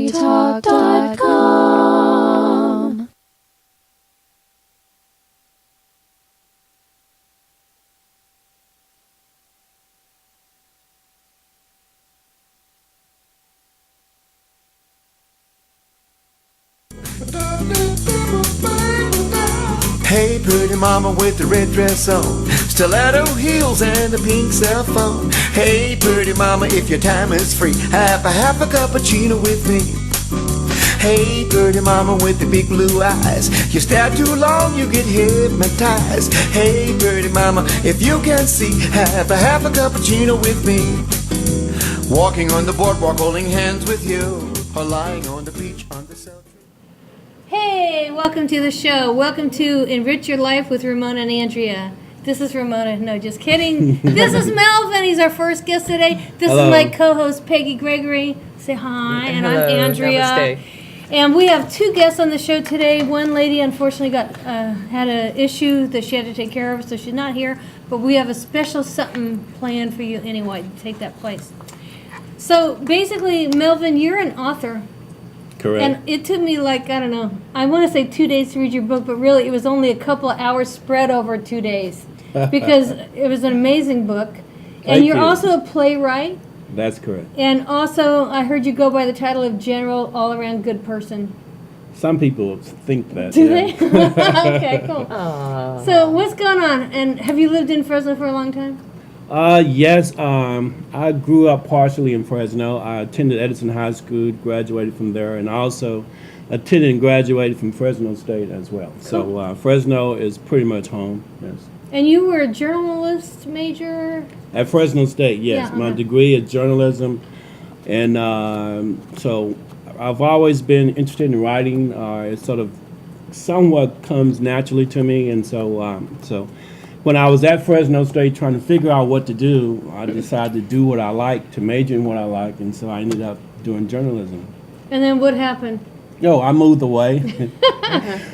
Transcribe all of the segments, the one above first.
talk.com. Hey, pretty mama with the red dress on, stiletto heels and a pink cell phone. Hey, pretty mama, if your time is free, have a cappuccino with me. Hey, pretty mama with the big blue eyes, you stare too long, you get hypnotized. Hey, pretty mama, if you can see, have a cappuccino with me. Walking on the boardwalk, holding hands with you, or lying on the beach on the south. Hey, welcome to the show. Welcome to Enrich Your Life with Ramona and Andrea. This is Ramona. No, just kidding. This is Melvin. He's our first guest today. This Hello. is my co-host, Peggy Gregory. Say hi. And Hello. I'm Andrea. Namaste. And we have two guests on the show today. One lady, unfortunately, had an issue that she had to take care of, so she's not here. But we have a special something planned for you anyway to take that place. So basically, Melvin, you're an author. Correct. And it took me I don't know, I want to say 2 days to read your book, but really it was only a couple of hours spread over 2 days because it was an amazing book. And Thank you're you. also a playwright. That's correct. And also, I heard you go by the title of General All-Around Good Person. Some people think that. Do yeah. they? Okay, cool. So what's going on? And have you lived in Fresno for a long time? Yes. I grew up partially in Fresno. I attended Edison High School, graduated from there, and also attended and graduated from Fresno State as well. So Fresno is pretty much home. Yes. And you were a journalist major? At Fresno State, yes. Yeah, My okay. degree is journalism, and so I've always been interested in writing. It sort of somewhat comes naturally to me, and so when I was at Fresno State trying to figure out what to do, I decided to do what I like, to major in what I like, and so I ended up doing journalism. And then what happened? I moved away.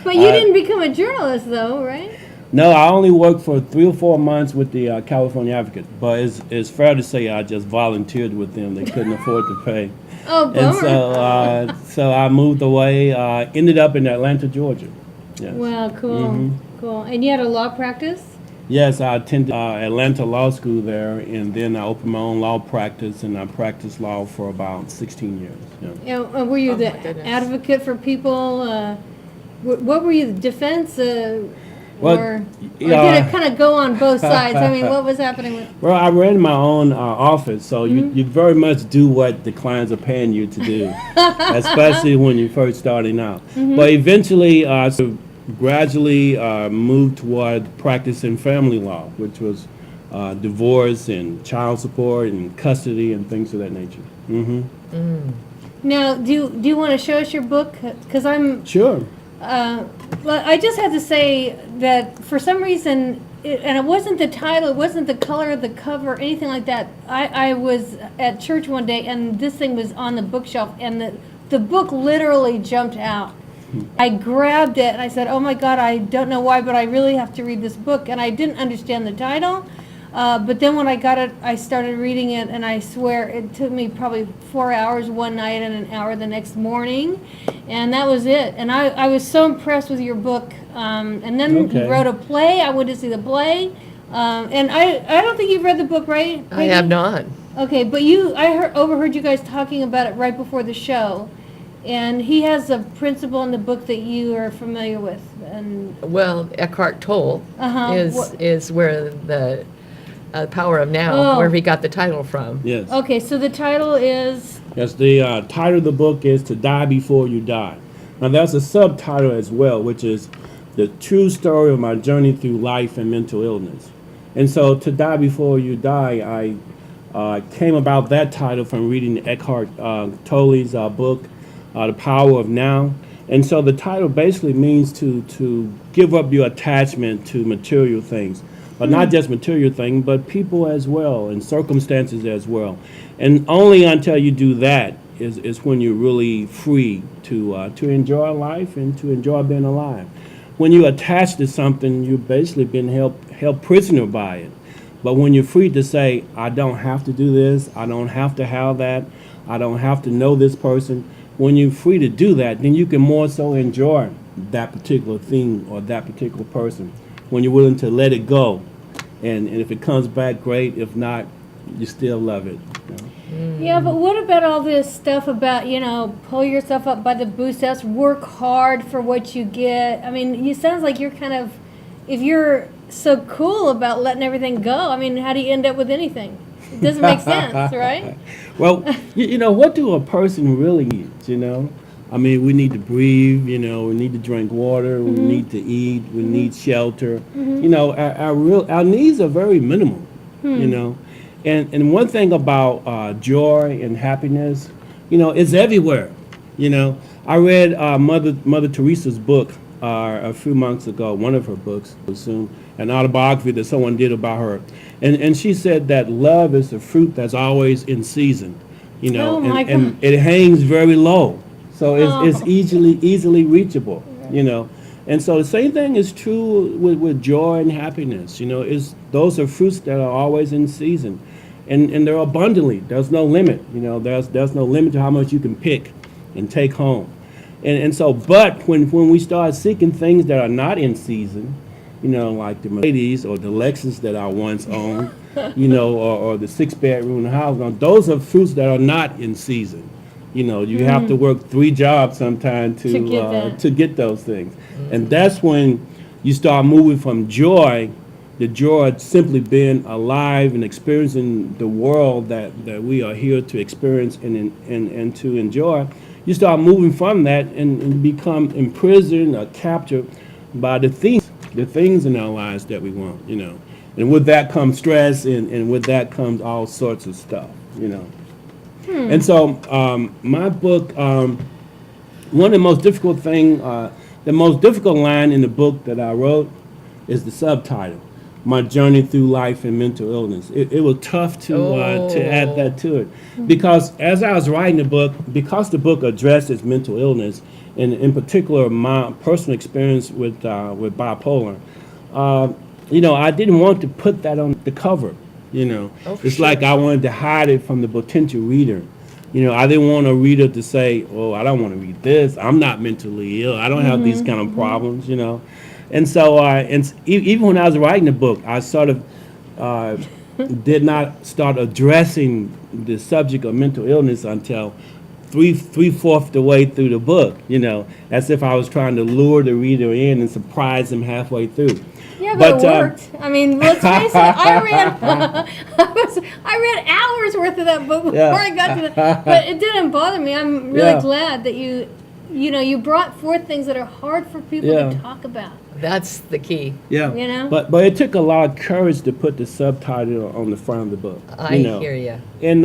But you didn't become a journalist though, right? No, I only worked for 3 or 4 months with the California Advocate, but it's fair to say I just volunteered with them. They couldn't afford to pay. Oh, bummer. And so I moved away, ended up in Atlanta, Georgia. Yes. Wow, cool. Cool. And you had a law practice? Yes, I attended Atlanta Law School there, and then I opened my own law practice, and I practiced law for about 16 years. Yeah. Were you Oh, the my goodness. advocate for people? What were you, the defense? Well, or did it kind of go on both sides? I mean, what was happening with? Well, I ran my own office, so you very much do what the clients are paying you to do, especially when you're first starting out. But eventually, gradually moved toward practicing family law, which was divorce and child support and custody and things of that nature. Now, do you want to show us your book? Because I'm Sure. well, I just had to say that for some reason, and it wasn't the title, it wasn't the color of the cover, anything like that. I was at church one day, and this thing was on the bookshelf, and the book literally jumped out. I grabbed it, and I said, oh my God, I don't know why, but I really have to read this book. And I didn't understand the title, but then when I got it, I started reading it, and I swear it took me probably 4 hours one night and an hour the next morning, and that was it. And I was so impressed with your book. And then Okay. you wrote a play. I went to see the play. And I don't think you've read the book, right? I have not. Okay, but overheard you guys talking about it right before the show. And he has a principle in the book that you are familiar with. And Well, Eckhart Tolle is where the Power of Now, Oh. where he got the title from. Yes. okay, so the title is Yes, the title of the book is To Die Before You Die. Now, there's a subtitle as well, which is The True Story of My Journey Through Life and Mental Illness. And so, To Die Before You Die, I came about that title from reading Eckhart Tolle's book, The Power of Now. And so the title basically means to give up your attachment to material things. But not just material things, but people as well, and circumstances as well. And only until you do that is when you're really free to enjoy life and to enjoy being alive. When you attach to something, you've basically been held prisoner by it. But when you're free to say, I don't have to do this, I don't have to have that, I don't have to know this person, when you're free to do that, then you can more so enjoy that particular thing or that particular person. When you're willing to let it go, and if it comes back, great. If not, you still love it. You know? Yeah, but what about all this stuff about, pull yourself up by the bootstraps, work hard for what you get? I mean, it sounds like you're kind of, if you're so cool about letting everything go, I mean, how do you end up with anything? It doesn't make sense, right? Well, what do a person really need, I mean, we need to breathe, we need to drink water, we need to eat, we need shelter. Our needs are very minimal, And one thing about joy and happiness, it's everywhere. I read Mother Teresa's book a few months ago, one of her books, soon, an autobiography that someone did about her. And she said that love is a fruit that's always in season, Oh, my God. and it hangs very low. So it's easily reachable, And so the same thing is true with joy and happiness. Those are fruits that are always in season. And they're abundantly. There's no limit. There's no limit to how much you can pick and take home. And so, but when we start seeking things that are not in season, like the Mercedes or the Lexus that I once owned, or the 6-bedroom house, now, those are fruits that are not in season. You have to work 3 jobs sometimes to get those things. And that's when you start moving from joy, the joy of simply being alive and experiencing the world that we are here to experience and to enjoy. You start moving from that and become imprisoned or captured by the things in our lives that we want, And with that comes stress, and with that comes all sorts of stuff, And so my book, one of the most difficult the most difficult line in the book that I wrote is the subtitle, My Journey Through Life and Mental Illness. It was tough to add that to it. Because as I was writing the book, because the book addresses mental illness, and in particular my personal experience with bipolar, I didn't want to put that on the cover. It's like I wanted to hide it from the potential reader. I didn't want a reader to say, "Oh, I don't want to read this. I'm not mentally ill. I don't have these kind of problems." And so, even when I was writing the book, I sort of did not start addressing the subject of mental illness until three-fourths the way through the book. As if I was trying to lure the reader in and surprise them halfway through. Yeah, but it worked. I mean, let's face it. I read hours worth of that book before I got to that, but it didn't bother me. I'm really glad that you brought forth things that are hard for people to talk about. That's the key. Yeah. But it took a lot of courage to put the subtitle on the front of the book. I hear you. And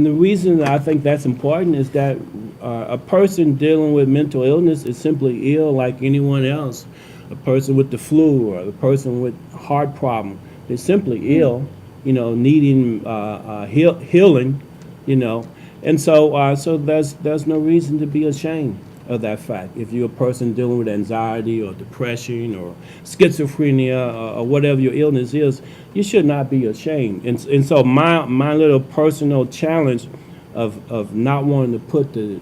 the reason that I think that's important is that a person dealing with mental illness is simply ill like anyone else. A person with the flu or the person with heart problem is simply ill, needing healing, And so there's no reason to be ashamed of that fact. If you're a person dealing with anxiety or depression or schizophrenia or whatever your illness is, you should not be ashamed. And so my little personal challenge of not wanting to put the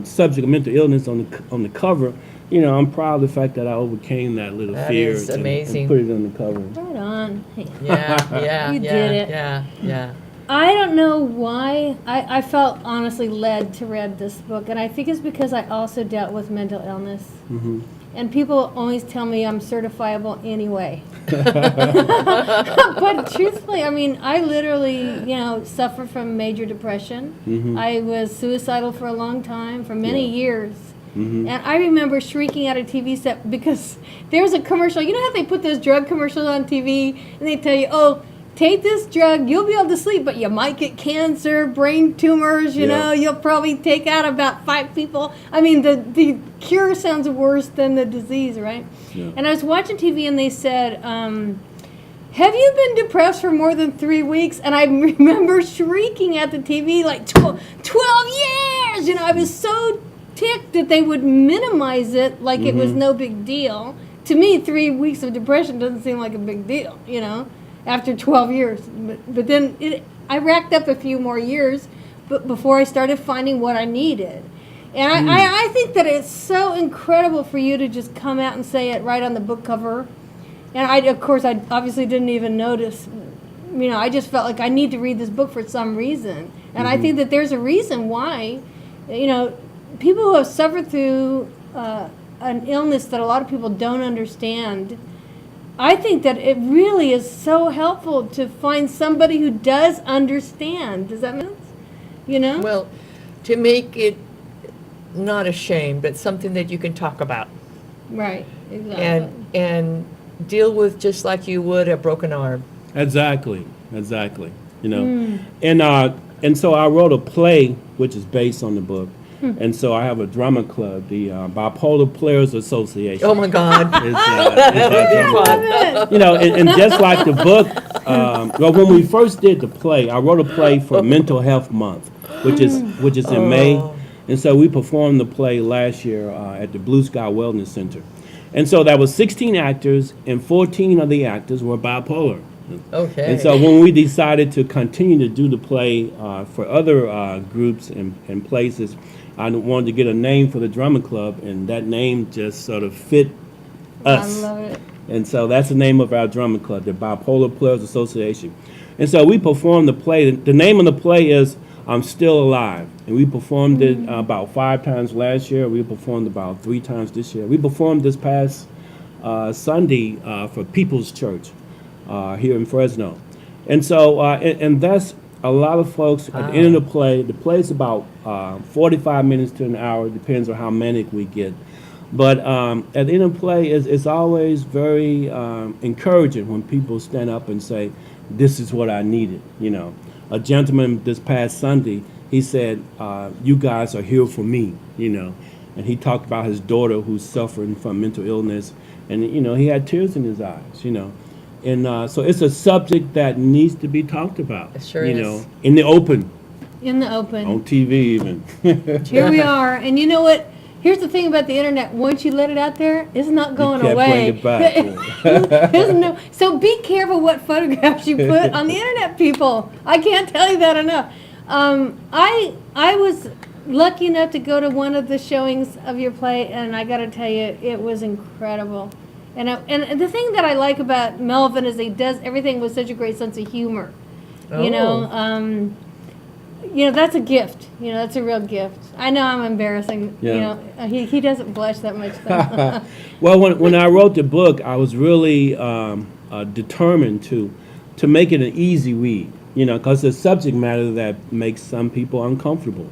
subject of mental illness on the cover, I'm proud of the fact that I overcame that little fear. That is amazing. And put it on the cover. Right on. Yeah. You did it. Yeah. I don't know why. I felt honestly led to read this book, and I think it's because I also dealt with mental illness. Mm-hmm. And people always tell me I'm certifiable anyway. But truthfully, I mean, I literally, suffer from major depression. Mm-hmm. I was suicidal for a long time, for many years. Mm-hmm. And I remember shrieking at a TV set because there was a commercial. You know how they put those drug commercials on TV and they tell you, oh, take this drug, you'll be able to sleep, but you might get cancer, brain tumors, you'll probably take out about 5 people. I mean, the cure sounds worse than the disease, right? Yeah. And I was watching TV and they said, have you been depressed for more than 3 weeks? And I remember shrieking at the TV like 12 years! I was so ticked that they would minimize it like it was no big deal. To me, 3 weeks of depression doesn't seem like a big deal, after 12 years. But then I racked up a few more years before I started finding what I needed. And I think that it's so incredible for you to just come out and say it right on the book cover. And I obviously didn't even notice. I just felt like I need to read this book for some reason. And I think that there's a reason why, people who have suffered through an illness that a lot of people don't understand, I think that it really is so helpful to find somebody who does understand. Does that make sense? Well, to make it not a shame, but something that you can talk about. Right, exactly. And deal with just like you would a broken arm. Exactly. And so I wrote a play which is based on the book. And so I have a drama club, the Bipolar Players Association. Oh my God! And just like the book, when we first did the play, I wrote a play for Mental Health Month, which is in May, and so we performed the play last year at the Blue Sky Wellness Center, and so that was 16 actors, and 14 of the actors were bipolar. Okay. And so when we decided to continue to do the play for other groups and places, I wanted to get a name for the drama club, and that name just sort of fit us. I love it. And so that's the name of our drama club, the Bipolar Players Association. And so we performed the play. The name of the play is I'm Still Alive. And we performed it about 5 times last year. We performed about 3 times this year. We performed this past Sunday for People's Church here in Fresno. And so, and that's a lot of folks at the end of the play's about 45 minutes to an hour, depends on how manic we get. But at the end of the play, it's always very encouraging when people stand up and say, this is what I needed. A gentleman this past Sunday, he said, you guys are here for me, And he talked about his daughter who's suffering from mental illness. And, he had tears in his eyes, And so it's a subject that needs to be talked about. It sure is. In the open. In the open. On TV even. Here we are. And you know what? Here's the thing about the internet. Once you let it out there, it's not going You can't away. bring it back. So be careful what photographs you put on the internet, people. I can't tell you that enough. I was lucky enough to go to one of the showings of your play, and I got to tell you, it was incredible. And the thing that I like about Melvin is he does everything with such a great sense of humor. That's a gift. That's a real gift. I know I'm embarrassing. Yeah. He doesn't blush that much though. Well, when I wrote the book, I was really determined to make it an easy read, because it's a subject matter that makes some people uncomfortable.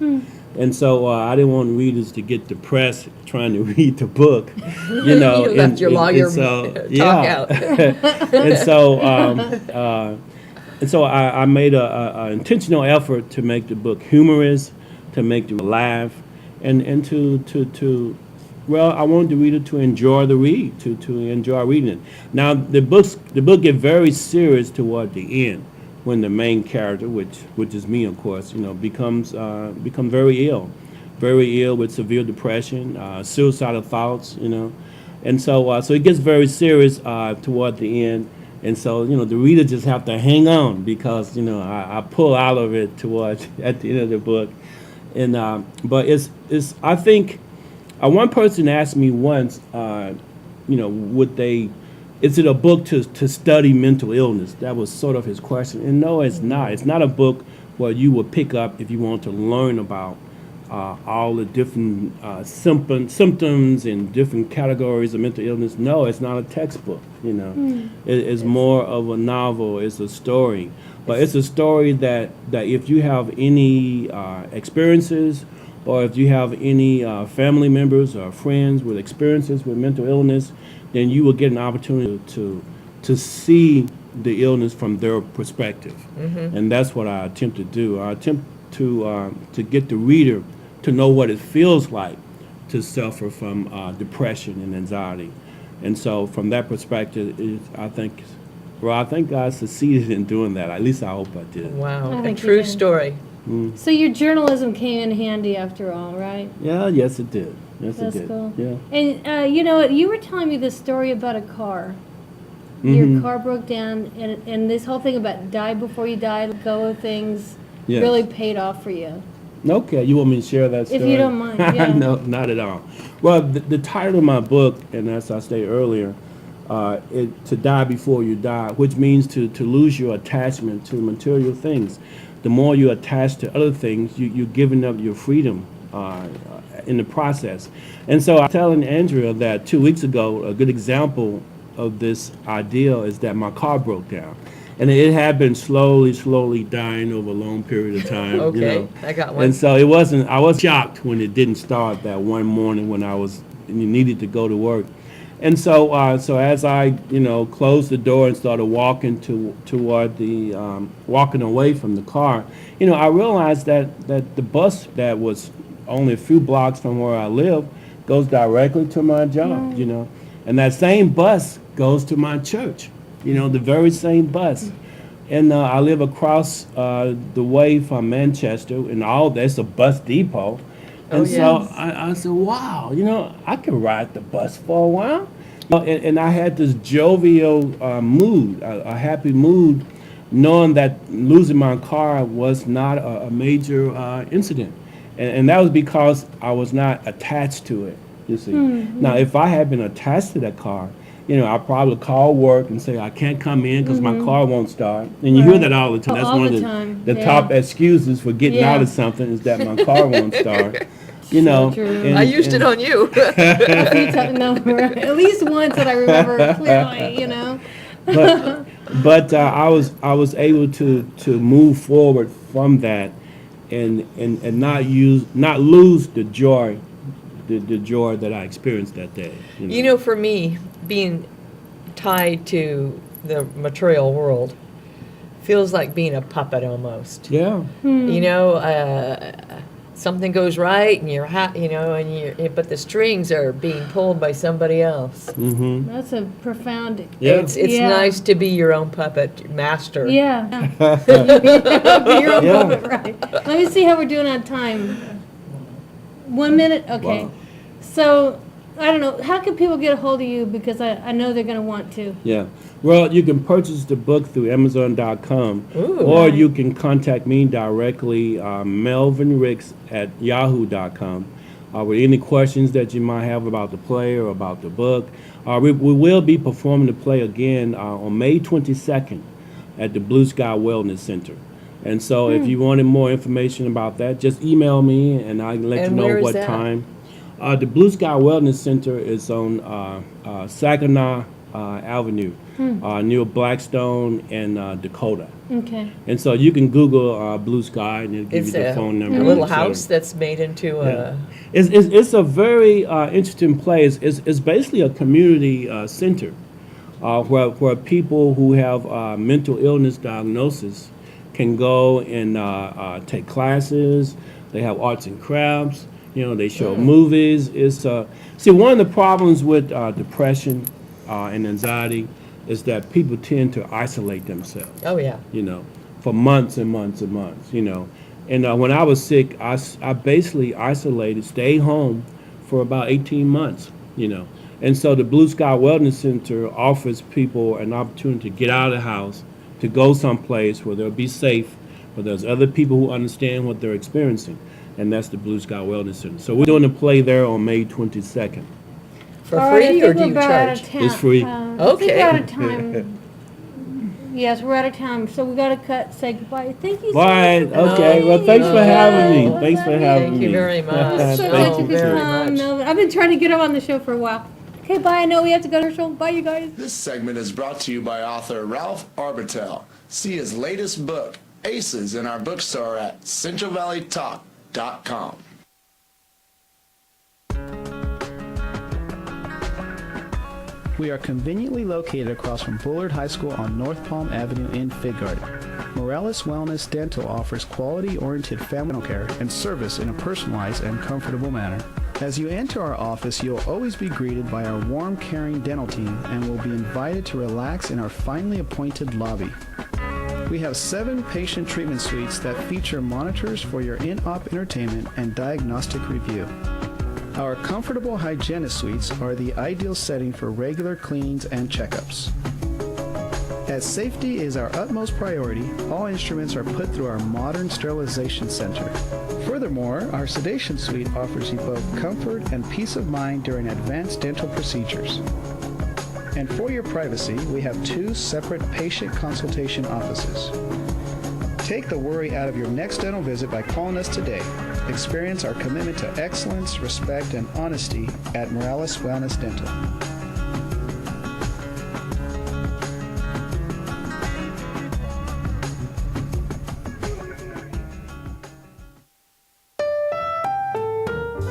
And so I didn't want readers to get depressed trying to read the book, You left your lawyer talk out. And so I made an intentional effort to make the book humorous, to make it laugh, and to I wanted the reader to enjoy the read, to enjoy reading it. Now the book get very serious toward the end, when the main character, which is me, of course, becomes very ill with severe depression, suicidal thoughts, and so it gets very serious toward the end. And so, the reader just have to hang on because, I pull out of it towards at the end of the book. And but it's I think one person asked me once, is it a book to study mental illness? That was sort of his question. And no, it's not. It's not a book where you will pick up if you want to learn about all the different symptoms and different categories of mental illness. No, it's not a textbook. It's more of a novel. It's a story, but it's a story that if you have any experiences, or if you have any family members or friends with experiences with mental illness, then you will get an opportunity to see the illness from their perspective, and that's what I attempt to do. I attempt to get the reader to know what it feels like to suffer from depression and anxiety. And so from that perspective, I think I succeeded in doing that. At least I hope I did. Wow, a true story. So your journalism came in handy after all, right? Yeah, yes it did. Yes, That's it did. cool. Yeah. And you were telling me this story about a car. Your car broke down, and this whole thing about die before you die, let go of things, Yes. really paid off for you. Okay, you want me to share that story? If you don't mind, yeah. No, not at all. Well, the title of my book, and as I stated earlier, to die before you die, which means to lose your attachment to material things. The more you attach to other things, you're giving up your freedom in the process. And so I'm telling Andrea that 2 weeks ago, a good example of this idea is that my car broke down. And it had been slowly dying over a long period of time. Okay, you know. I got one. And so I was shocked when it didn't start that one morning when you needed to go to work. And so as I, closed the door and started walking walking away from the car, I realized that the bus that was only a few blocks from where I live goes directly to my job, and that same bus goes to my church. The very same bus. And I live across the way from Manchester, and that's a bus depot. And so I said, wow, I can ride the bus for a while. And I had this jovial mood, a happy mood, knowing that losing my car was not a major incident. And that was because I was not attached to it, you see. Mm-hmm. Now, if I had been attached to that car, I probably call work and say I can't come in because my car won't start. And you hear that all the time. That's one of the top excuses for getting out of something is that my car won't start. I used it on you. No, at least once that I remember clearly. But I was able to move forward from that and not lose the joy. The joy that I experienced that day. For me, being tied to the material world feels like being a puppet almost. Yeah. Something goes right, and but the strings are being pulled by somebody else. Mm-hmm. That's a profound. Yeah. It's nice to be your own puppet master. Yeah. Be your own puppet, right? Let me see how we're doing on time. 1 minute? Okay. Wow. So, I don't know. How can people get a hold of you? Because I know they're going to want to. Yeah. Well, you can purchase the book through Amazon.com. Ooh. Or you can contact me directly, melvinricks@yahoo.com. With any questions that you might have about the play or about the book. We will be performing the play again on May 22nd at the Blue Sky Wellness Center. And so if you wanted more information about that, just email me and I can let you know what time. The Blue Sky Wellness Center is on Saginaw Avenue, near Blackstone and Dakota. Okay. And so you can Google Blue Sky and it'll give you the phone number. A little house that's made into a... It's a very interesting place. It's basically a community center where people who have mental illness diagnosis can go and take classes. They have arts and crafts. They show movies. See, one of the problems with depression and anxiety is that people tend to isolate themselves. Oh, yeah. For months and months and months, And when I was sick, I basically isolated, stayed home for about 18 months, And so the Blue Sky Wellness Center offers people an opportunity to get out of the house, to go someplace where they'll be safe, where there's other people who understand what they're experiencing. And that's the Blue Sky Wellness Center. So we're doing a play there on May 22nd. For free, or do you charge? It's free. Okay. We're out of time. Yes, we're out of time, so we got to say goodbye. Thank you so Bye. much. Okay. Well, thanks for having me. Thanks for having me. Thank you very much. So Thank glad you you could very come, much. Melvin. I've been trying to get him on the show for a while. Okay, bye. I know we have to go to our show. Bye, you guys. This segment is brought to you by author Ralph Arbitel. See his latest book, Aces, in our bookstore at CentralValleyTalk.com. We are conveniently located across from Bullard High School on North Palm Avenue in Fig Garden. Morales Wellness Dental offers quality-oriented family care and service in a personalized and comfortable manner. As you enter our office, you'll always be greeted by our warm, caring dental team and will be invited to relax in our finely appointed lobby. We have 7 patient treatment suites that feature monitors for your in-op entertainment and diagnostic review. Our comfortable hygienist suites are the ideal setting for regular cleanings and checkups. As safety is our utmost priority, all instruments are put through our modern sterilization center. Furthermore, our sedation suite offers you both comfort and peace of mind during advanced dental procedures. And for your privacy, we have 2 separate patient consultation offices. Take the worry out of your next dental visit by calling us today. Experience our commitment to excellence, respect, and honesty at Morales Wellness Dental.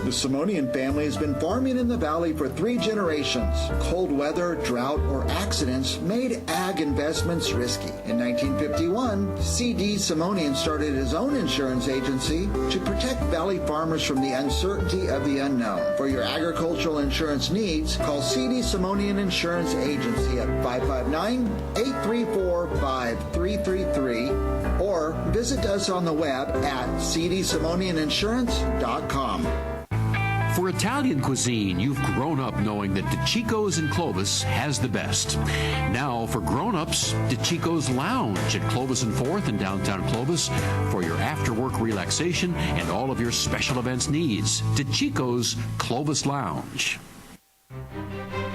The Simonian family has been farming in the valley for 3 generations. Cold weather, drought, or accidents made ag investments risky. In 1951, C.D. Simonian started his own insurance agency to protect valley farmers from the uncertainty of the unknown. For your agricultural insurance needs, call C.D. Simonian Insurance Agency at 559-834-5333 or visit us on the web at cdsimonianinsurance.com. For Italian cuisine, you've grown up knowing that DeCicco's in Clovis has the best. Now, for grown-ups, DeCicco's Lounge at Clovis and 4th in downtown Clovis for your after-work relaxation and all of your special events needs. DeCicco's Clovis Lounge.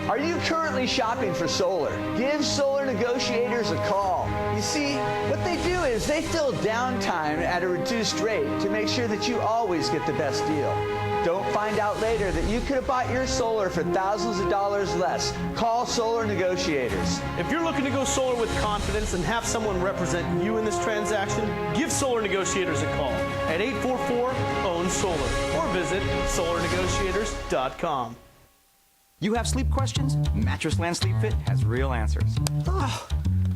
Are you currently shopping for solar? Give Solar Negotiators a call. You see, what they do is they fill downtime at a reduced rate to make sure that you always get the best deal. Don't find out later that you could have bought your solar for thousands of dollars less. Call Solar Negotiators. If you're looking to go solar with confidence and have someone represent you in this transaction, give Solar Negotiators a call at 844-OWN-SOLAR or visit solarnegotiators.com. You have sleep questions? Mattress Land Sleep Fit has real answers.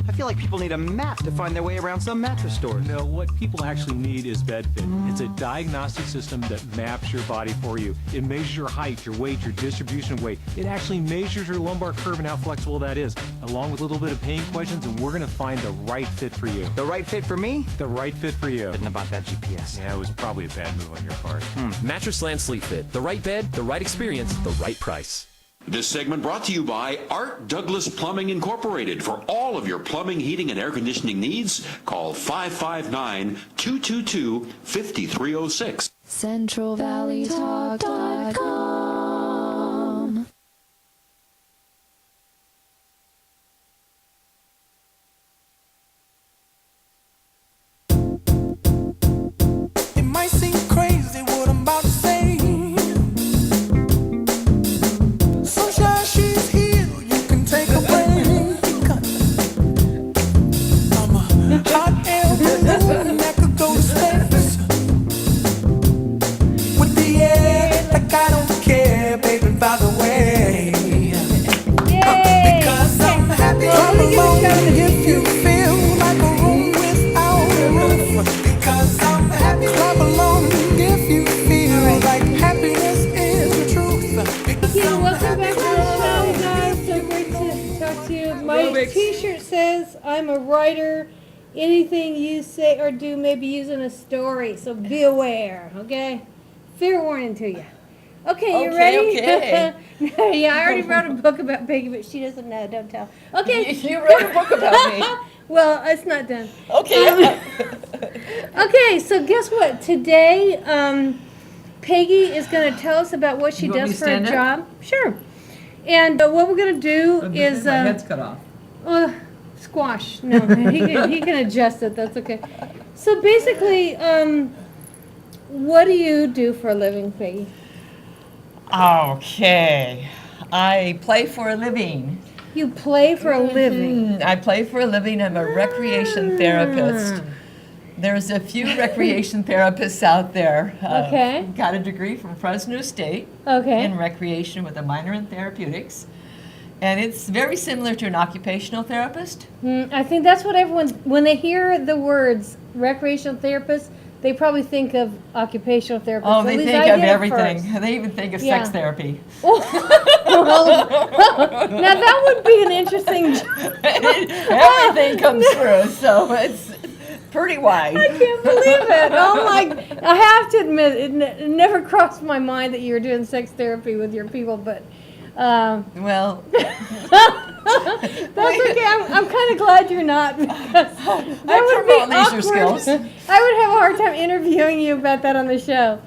I feel like people need a map to find their way around some mattress stores. No, what people actually need is BedFit. It's a diagnostic system that maps your body for you. It measures your height, your weight, your distribution of weight. It actually measures your lumbar curve and how flexible that is, along with a little bit of pain questions, and we're going to find the right fit for you. The right fit for me? The right fit for you. Didn't about that GPS. Yeah, it was probably a bad move on your part. Mattress Land Sleep Fit. The right bed, the right experience, the right price. This segment brought to you by Art Douglas Plumbing Incorporated. For all of your plumbing, heating, and air conditioning needs, call 559-222-5306. CentralValleyTalk.com. It might seem crazy what I'm about to say. Sunshine, she's here, you can take a break. I'm a hot air balloon that could go to space. With the air, like I don't care, baby, by the way. Because I'm happy all alone if you feel like a room without a roof. Because I'm happy all alone if you feel like happiness is the truth. Yeah, welcome back to the show, guys. So great to talk to you. My t-shirt says, I'm a writer. Anything you say or do may be used in a story, so be aware, okay? Fair warning to you. Okay, you ready? Okay. Yeah, I already wrote a book about Peggy, but she doesn't know. Don't tell. Okay. You wrote a book about me. Well, it's not done. Okay. Okay, so guess what? Today, Peggy is going to tell us about what she You want me does to for a stand up? job. Sure. And what we're going to do is... my head's cut off. Squash. No, he can adjust it. That's okay. So basically, what do you do for a living, Peggy? Okay. I play for a living. You play for a living. I play for a living. I'm a recreation therapist. There's a few recreation therapists out there. Okay. Got a degree from Fresno State Okay. in recreation with a minor in therapeutics. And it's very similar to an occupational therapist. I think that's what everyone, when they hear the words recreational therapist, they probably think of occupational therapist. Oh, At they least think I of did at everything. first. They even think of Yeah. sex therapy. Now that would be an interesting. Everything comes through, so it's pretty wide. I can't believe it. Oh my! I have to admit, it never crossed my mind that you were doing sex therapy with your people, but. Well, That's okay. I'm kind of glad you're not, because that would be promote leisure awkward. skills. I would have a hard time interviewing you about that on the show.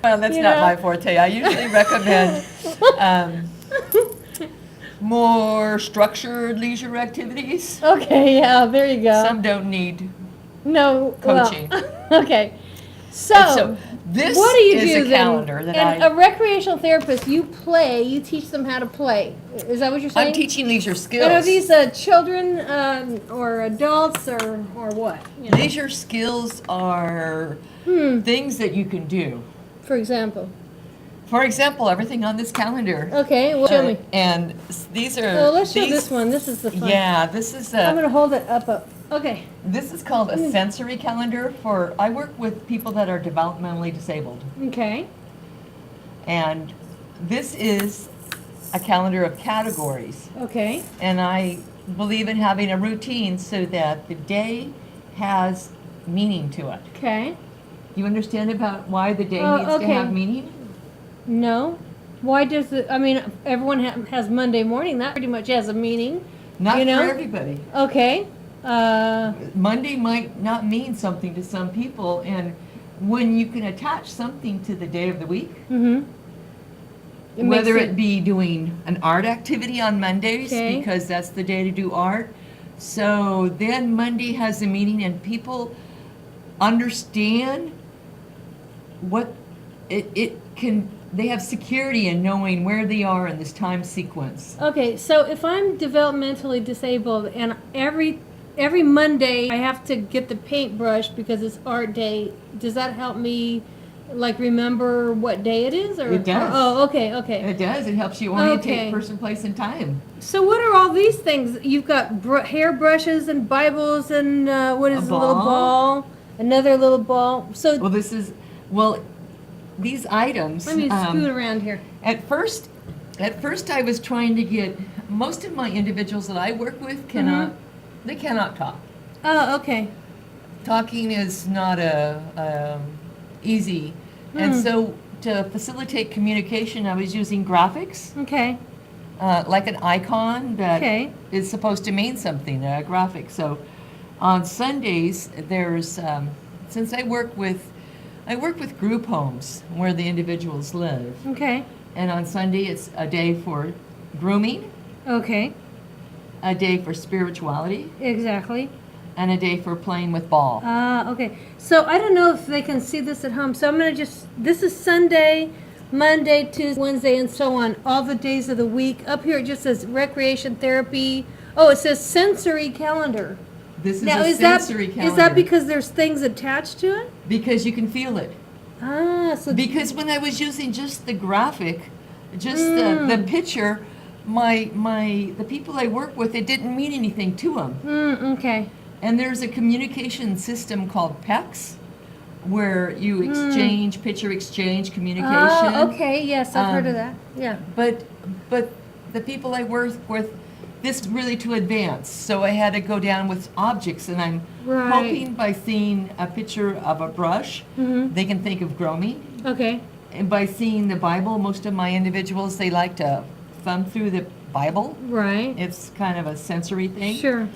Well, that's You not know? my forte. I usually recommend more structured leisure activities. Okay, yeah, there you go. Some don't need No coaching. Well, okay. And So, so this what do you is do a calendar then? that And I- a recreational therapist, you teach them how to play. Is that what you're saying? I'm teaching leisure skills. And are these children or adults or what? You know? Leisure skills are things that you can do. For example. For example, everything on this calendar. Okay, well, show me. And these are. Oh, let's show these- this one. This is the fun. Yeah, this is I'm a. going to hold it up. Okay. This is called a sensory calendar for. I work with people that are developmentally disabled, Okay. and this is a calendar of categories. Okay. And I believe in having a routine so that the day has meaning to it. Okay. You understand about why the day Oh, needs to okay. have meaning? No. Why does it, I mean, everyone has Monday morning. That pretty much has a meaning. Not You know? for everybody. Okay. Monday might not mean something to some people, and when you can attach something to the day of the week, Mm-hmm. whether it be doing an art activity on Mondays, Okay. because that's the day to do art, so then Monday has a meaning, and people understand what it can. They have security in knowing where they are in this time sequence. Okay, so if I'm developmentally disabled and every Monday I have to get the paintbrush because it's art day, does that help me like remember what day it is? Or It does. Oh, okay, okay. It does. It helps you orientate Okay. person, place, and time. So what are all these things? You've got hair brushes and Bibles and what is A a little ball. ball? Another little ball. So Well, these items. let me scoot around here. At first, I was trying to get most of my individuals that I work with cannot. They cannot talk. Oh, okay. Talking is not easy, and so to facilitate communication, I was using graphics, Okay. like an icon that is Okay. supposed to mean something. A graphic. So on Sundays, there's since I work with group homes where the individuals live. Okay. And on Sunday, it's a day for grooming, Okay. a day for spirituality, Exactly. and a day for playing with ball. Okay. So I don't know if they can see this at home. So I'm going to this is Sunday, Monday, Tuesday, Wednesday, and so on. All the days of the week. Up here it just says recreation therapy. Oh, it says sensory calendar. This is Now, a sensory calendar. Is that because there's things attached to it? Because you can feel it. So Because when I was using just the graphic, just the picture, the people I work with, it didn't mean anything to them. Okay. And there's a communication system called PECS, where you exchange, picture exchange, communication. Oh, okay. Yes, I've heard of that. Yeah. But the people I work with, this really to advance. So I had to go down with objects, and I'm Right. hoping by seeing a picture of a brush, they can think of grooming. Okay. And by seeing the Bible, most of my individuals, they like to thumb through the Bible. Right. It's kind of a sensory thing. Sure.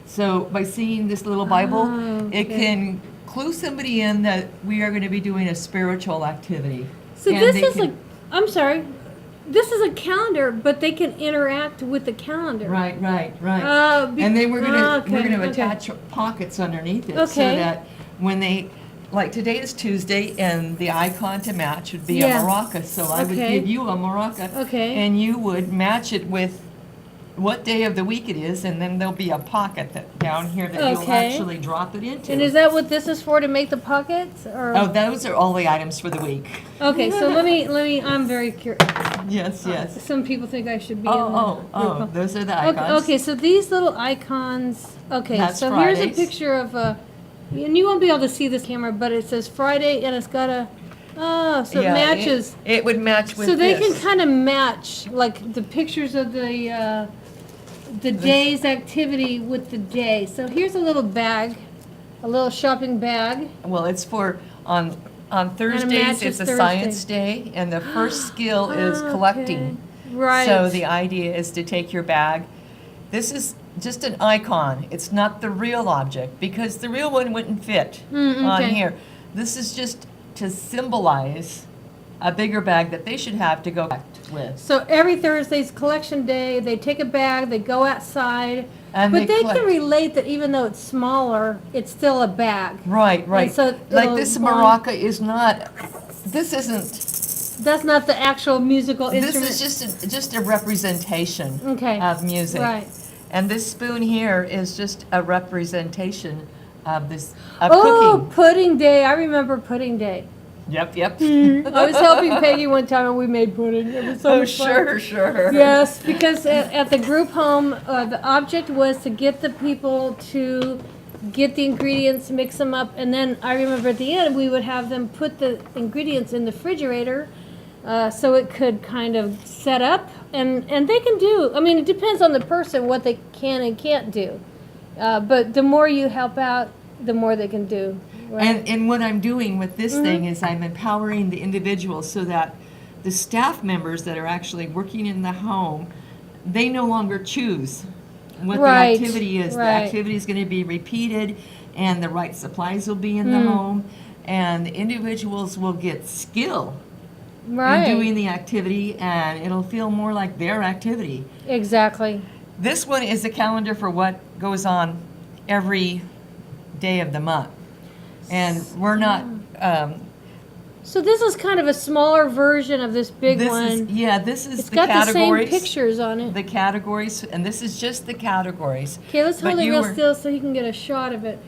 So by seeing this little Bible, Oh, it okay. can clue somebody in that we are going to be doing a spiritual activity. So And this they is can- I'm sorry. This is a calendar, but they can interact with the calendar. Right. And then we're gonna okay. attach pockets underneath it so Okay. that when they, like today is Tuesday, and the icon to match would be a Yeah. maraca. So I would Okay. give you a maraca, Okay. and you would match it with what day of the week it is, and then there'll be a pocket that down here that you'll Okay. actually drop it into. And is that what this is for, to make the pockets? Or Oh, those are all the items for the week. okay, so let me. I'm very curious. Yes. Some people think I should be in the group home. Those are the Okay, icons. okay, so these little icons. Okay, That's so here's a Fridays. picture of and you won't be able to see this camera, but it says Friday, and it's got a. Oh, so Yeah, it matches. It would match with So they this. can kind of match, like, the pictures of the day's activity with the day. So here's a little bag, a little shopping bag. Well, it's for on Thursdays. matches It's a Thursday. science day, and the first skill is collecting. Right. So the idea is to take your bag This is just an icon. It's not the real object because the real one wouldn't fit on here. This is just to symbolize a bigger bag that they should have to go back with. So every Thursday's collection day, they take a bag, they go outside, And but they collect. can relate that even though it's smaller, it's still a bag. Right, right. And so like it'll this belong- maraca is not, this isn't, That's not the actual musical this instrument. is just a representation Okay. of music. Right. And this spoon here is just a representation of this, of Oh, cooking. pudding day. I remember pudding day. Yep, yep. I was helping Peggy one time and we made pudding. It was so Oh, much fun. sure, sure. Yes, because at the group home, the object was to get the people to get the ingredients, mix them up, and then I remember at the end, we would have them put the ingredients in the refrigerator so it could kind of set up, and they can do, I mean, it depends on the person what they can and can't do. But the more you help out, the more they can do. Right? And what I'm doing with this thing is I'm empowering the individuals so that the staff members that are actually working in the home, they no longer choose what Right, the activity is. right. The activity is going to be repeated and the right supplies will be in the home and the individuals will get skill Right. in doing the activity and it'll feel more like their activity. Exactly. This one is a calendar for what goes on every day of the month. And we're not, So this is kind of a smaller version of this big this one. is, yeah, this is It's the got the same categories. pictures on it. The categories, and this is just the categories. Okay, let's But hold it you real were- still so he can get a shot of it.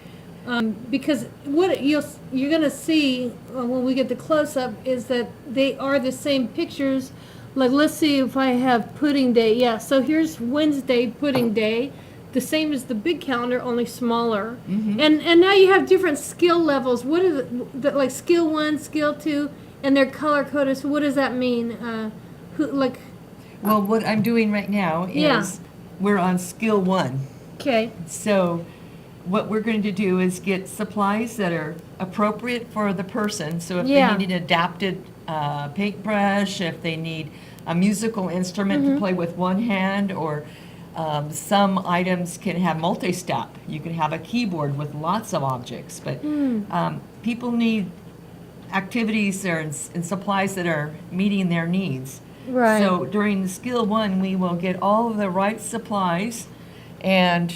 Because what you're gonna see when we get the close up is that they are the same pictures. Like, let's see if I have pudding day. Yeah, so here's Wednesday pudding day, the same as the big calendar, only smaller. And now you have different skill levels. What is it? Like skill 1, skill 2, and they're color coded. So what does that mean? Well, what I'm doing right now is Yeah. we're on skill 1. Okay. So what we're going to do is get supplies that are appropriate for the person. So if Yeah. they need an adapted paintbrush, if they need a musical instrument to play with one hand, or some items can have multi-step. You can have a keyboard with lots of objects, but people need activities and supplies that are meeting their needs. Right. So during the skill 1, we will get all of the right supplies, and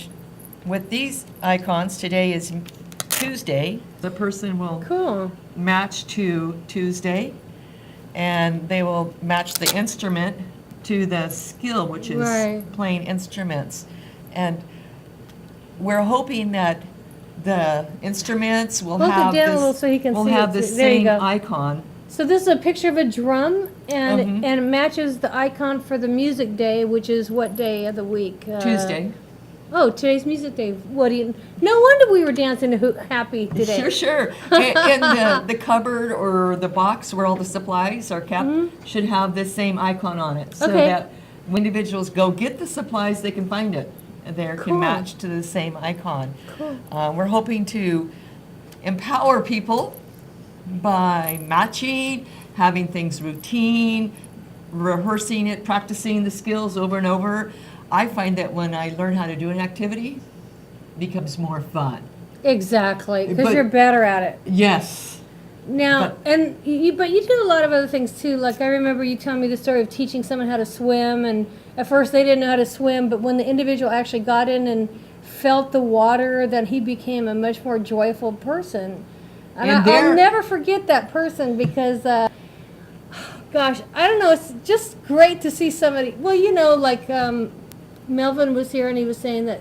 with these icons, today is Tuesday, the person will Cool. match to Tuesday, and they will match the instrument to the skill, which is Right. playing instruments. And we're hoping that the instruments will Hold it have down a little so he can will see have it. the There you same go. icon. So this is a picture of a drum, and Mhm. and it matches the icon for the music day, which is what day of the week? Tuesday. Oh, today's music day. What do you? No wonder we were dancing happy today. Sure, sure. And the cupboard or the box where all the supplies are kept should have the same icon on it. So Mm-hmm. Okay. that when individuals go get the supplies, they can find it. And there Cool. can match to the same icon. Cool. We're hoping to empower people by matching, having things routine, rehearsing it, practicing the skills over and over. I find that when I learn how to do an activity, it becomes more fun. Exactly, because But- you're better at it. Yes. Now, But- and you do a lot of other things too. Like I remember you telling me the story of teaching someone how to swim, and at first they didn't know how to swim, but when the individual actually got in and felt the water, then he became a much more joyful person. And And I'll there- never forget that person because, gosh, I don't know. It's just great to see somebody. Well, you know, like Melvin was here and he was saying that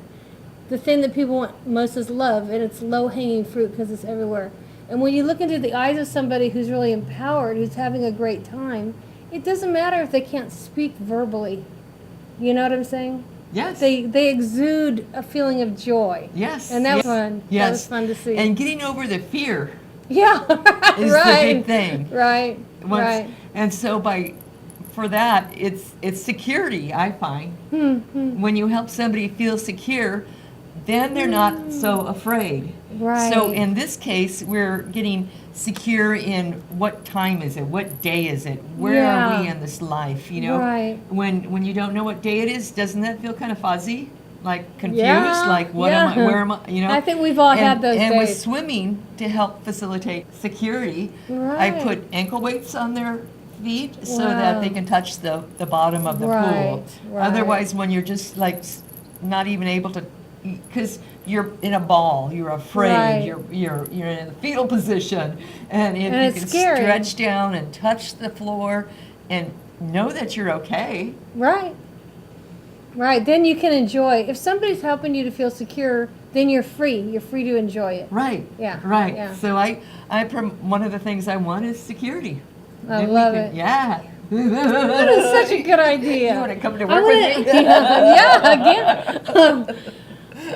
the thing that people want most is love, and it's low-hanging fruit because it's everywhere. And when you look into the eyes of somebody who's really empowered, who's having a great time, it doesn't matter if they can't speak verbally. You know what I'm saying? Yes. They exude a feeling of joy. Yes. And that was yes, fun. Yes. That was fun to see. And getting over the fear yeah. is right. the big thing. Right. Once- Right. And so for that, it's security, I find. When you help somebody feel secure, then they're not so afraid. Right. So in this case, we're getting secure in what time is it, what day is it, where are we Yeah. in this life, you know? Right. When you don't know what day it is, doesn't that feel kind of fuzzy? like confused, Yeah, like what yeah. am I, where am I, you know? I think we've all had those And with days. swimming, to help facilitate security, I Right. put ankle weights on their feet so Wow. that they can touch the bottom of the pool. Right, right. Otherwise, when you're just like not even able to, because you're in a ball, you're afraid, Right. you're in a fetal position, and if And you it's can scary. stretch down and touch the floor and know that you're okay. Right. Right. Then you can enjoy. If somebody's helping you to feel secure, then you're free. You're free to enjoy it. Right. Yeah. Right. Yeah. So one of the things I want is security. I Then we love can- it. Yeah. That is such a good idea. You want to come to I work with me? yeah, again.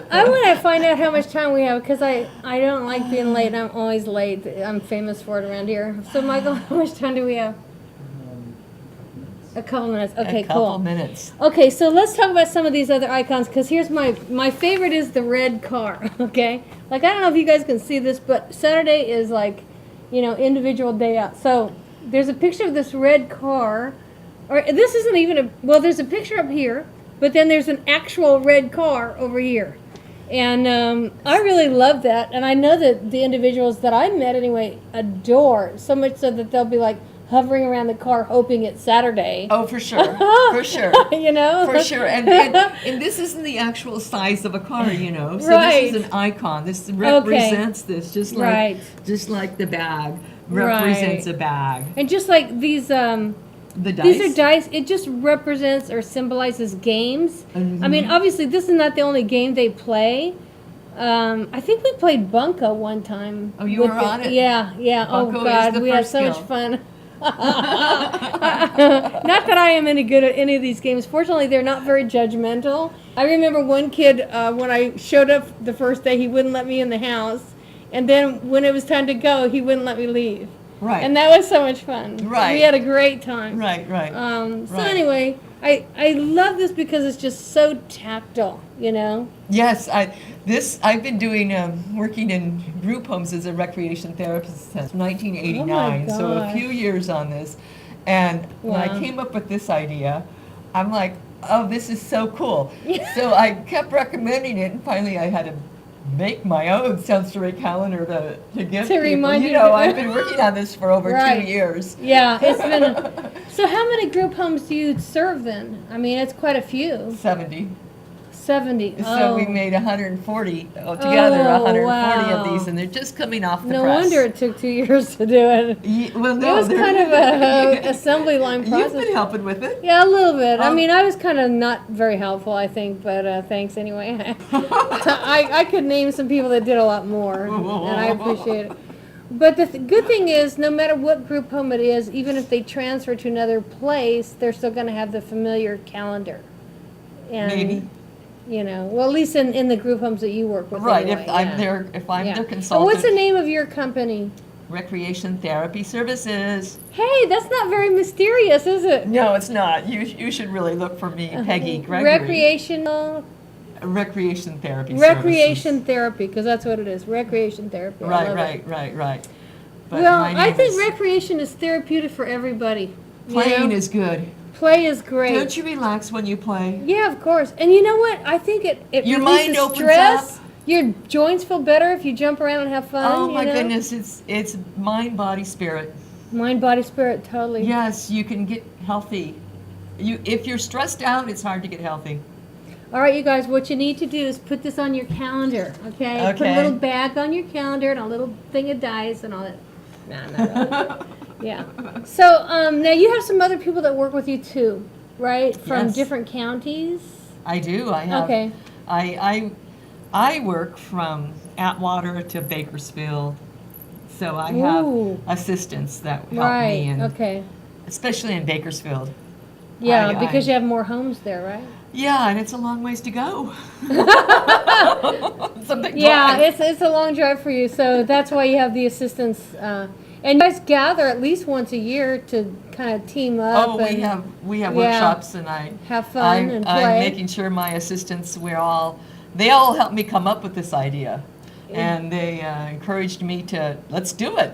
I want to find out how much time we have because I don't like being late. I'm always late. I'm famous for it around here. So, Michael, how much time do we have? A couple minutes. Okay, A couple cool. minutes. Okay, so let's talk about some of these other icons because here's my favorite is the red car. Okay, like I don't know if you guys can see this, but Saturday is like, individual day out. So there's a picture of this red car, or this isn't even there's a picture up here, but then there's an actual red car over here. And I really love that, and I know that the individuals that I met anyway adore it, so much so that they'll be like hovering around the car hoping it's Saturday. Oh, for sure. For sure. For sure. And this isn't the actual size of a car, So Right. this is an icon. This represents this, just like Right. just like the bag represents Right. a bag. And just like these, The dice. these are dice. It just represents or symbolizes games. I mean, obviously, this is not the only game they play. I think we played Bunko one time. Oh, you were on it? Yeah, yeah. Bunko Oh is God, the we had first so much skill. fun. Not that I am any good at any of these games. Fortunately, they're not very judgmental. I remember one kid when I showed up the first day, he wouldn't let me in the house, and then when it was time to go, he wouldn't let me leave. Right. And that was so much fun. Right. We had a great time. Right. So Right. anyway, I love this because it's just so tactile, Yes, I've been doing working in group homes as a recreation therapist since 1989, so a gosh. few years on this. And when I Wow. came up with this idea, I'm like, oh, this is so cool. So I kept recommending it, and finally I had to make my own sensory calendar to give To people. remind you. I've been working on this for over Right. 2 years. Yeah, it's been. So how many group homes do you serve then? I mean, it's quite a few. 70. 70. So we made 140 altogether, Oh, 140 wow. of these, and they're just coming off the No press. wonder it took 2 years to do it. Well, It no, was kind of a assembly line process. You've been helping with it. Yeah, a little bit. I Um, mean, I was kind of not very helpful, I think, but thanks anyway. I could name some people that did a lot more, and I appreciate it. But the good thing is, no matter what group home it is, even if they transfer to another place, they're still going to have the familiar calendar. And, Maybe. Well, at least in the group homes that you work with. Right, anyway, if I'm yeah. their Yeah. And consultant. what's the name of your company? Recreation Therapy Services. Hey, that's not very mysterious, is it? No, it's not. You should really look for me, Peggy Gregory. Recreational. Recreation Therapy Recreation therapy, because that's what it is. Recreation therapy. I love it. Right. But Well, my I name think is- recreation is therapeutic for everybody. playing is good. Play is great. Don't you relax when you play? Yeah, of course. And you know what? I think it Your releases mind opens stress. up. Your joints feel better if you jump around and have fun. Oh my you know? goodness, it's mind, body, spirit. Mind, body, spirit, totally. Yes, you can get healthy. If you're stressed out, it's hard to get healthy. All right, you guys, what you need to do is put this on your calendar, okay? Put a Okay. little bag on your calendar and a little thing of dice and all that. Nah, not really. Yeah. So now you have some other people that work with you too, right? From Yes. different counties. I do. I have. Okay. I work from Atwater to Bakersfield, so I have Ooh. assistants that help Right. me, and Okay. especially in Bakersfield. Yeah, because you have more homes there, right? Yeah, and it's a long ways to go. It's a big Yeah, drive. it's a long drive for you, so that's why you have the assistants. And you guys gather at least once a year to kind of team up. Oh, and we have yeah, workshops, and I have fun and play. I'm making sure my assistants, they all help me come up with this idea, and they encouraged me to let's do it.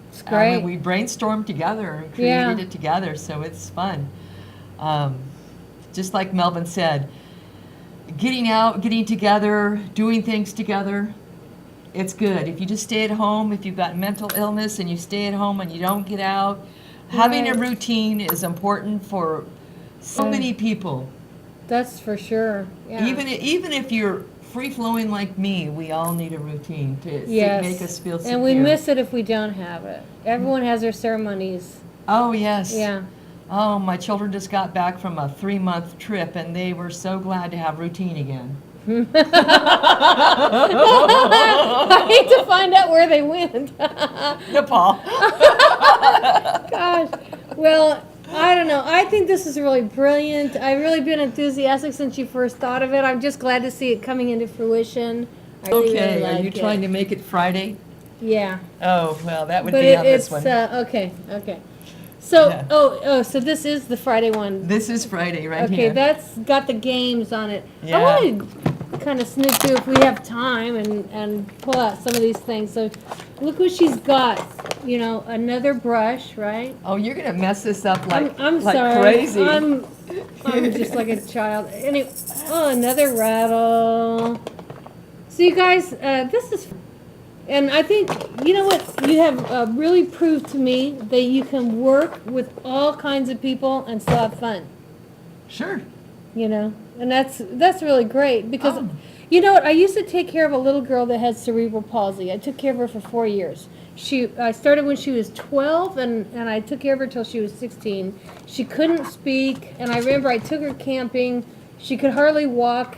It's great. We brainstormed together and created it together, so it's fun. Just like Melvin said, getting out, getting together, doing things together. It's good. If you just stay at home, if you've got mental illness and you stay at home and you don't get out, having a routine is important for so many people. That's for sure. Yeah. Even if you're free-flowing like me, we all need a routine to make us feel secure. And we miss it if we don't have it. Everyone has their ceremonies. Oh, yes. Yeah. Oh, my children just got back from a 3-month trip, and they were so glad to have routine again. I hate to find out where they went. Nepal. Gosh. Well, I don't know. I think this is really brilliant. I've really been enthusiastic since you first thought of it. I'm just glad to see it coming into fruition. I really Okay, like are you trying to make it Friday? Yeah. Oh, well, that would be on this one. Okay. So, so this is the Friday one. This is Friday right Okay, here. that's got the games on it. Yeah. I want to kind of sneak through if we have time and pull out some of these things. So look what she's got. You know, another brush, right? Oh, you're going to mess this up like, I'm like sorry. crazy. I'm just like a child. Anyway, another rattle. So you guys, this is, and I think, you know what, you have really proved to me that you can work with all kinds of people and still have fun. Sure. You know, and that's really great because, you know what, I used to take care of a little girl that had cerebral palsy. I took care of her for 4 years. I started when she was 12, and I took care of her till she was 16. She couldn't speak, and I remember I took her camping. She could hardly walk.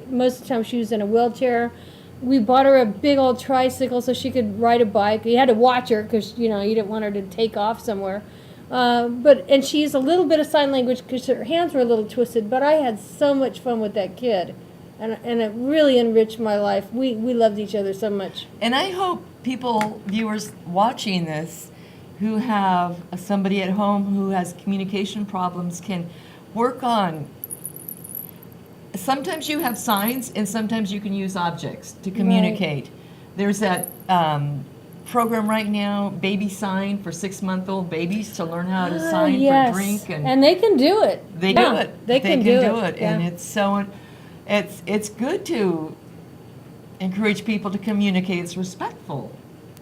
Most of the time she was in a wheelchair. We bought her a big old tricycle so she could ride a bike. You had to watch her because, you know, you didn't want her to take off somewhere. And she used a little bit of sign language because her hands were a little twisted, but I had so much fun with that kid. And it really enriched my life. We loved each other so much. And I hope viewers watching this who have somebody at home who has communication problems can work on. Sometimes you have signs and sometimes you can use objects to communicate. Right. There's that program right now, Baby Sign, for 6-month-old babies to learn how to sign for drink. And they can do it. They do it. They can do it. Yeah. And it's so, it's good to encourage people to communicate. It's respectful.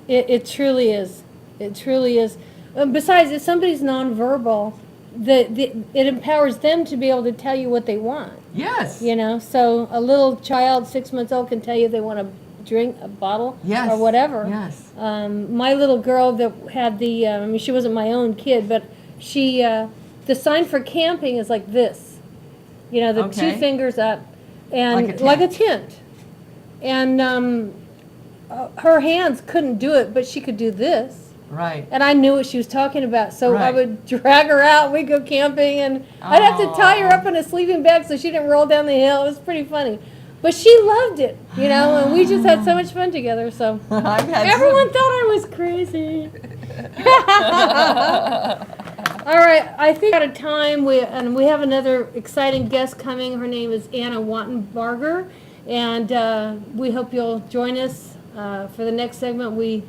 It truly is. It truly is. Besides, if somebody's nonverbal, it empowers them to be able to tell you what they want. Yes. You know, so a little child, 6 months old, can tell you they want to drink a bottle or whatever. Yes. My little girl that had she wasn't my own kid, but she, the sign for camping is like this. You know, the 2 fingers up, and like a tent. And her hands couldn't do it, but she could do this. Right. And I knew what she was talking about, so I would drag her out. We'd go camping, and I'd have to tie her up in a sleeping bag so she didn't roll down the hill. It was pretty funny. But she loved it, you know, and we just had so much fun together. So everyone thought I was crazy. All right, I think out of time, we have another exciting guest coming. Her name is Anna Wattenbarger, and we hope you'll join us for the next segment. We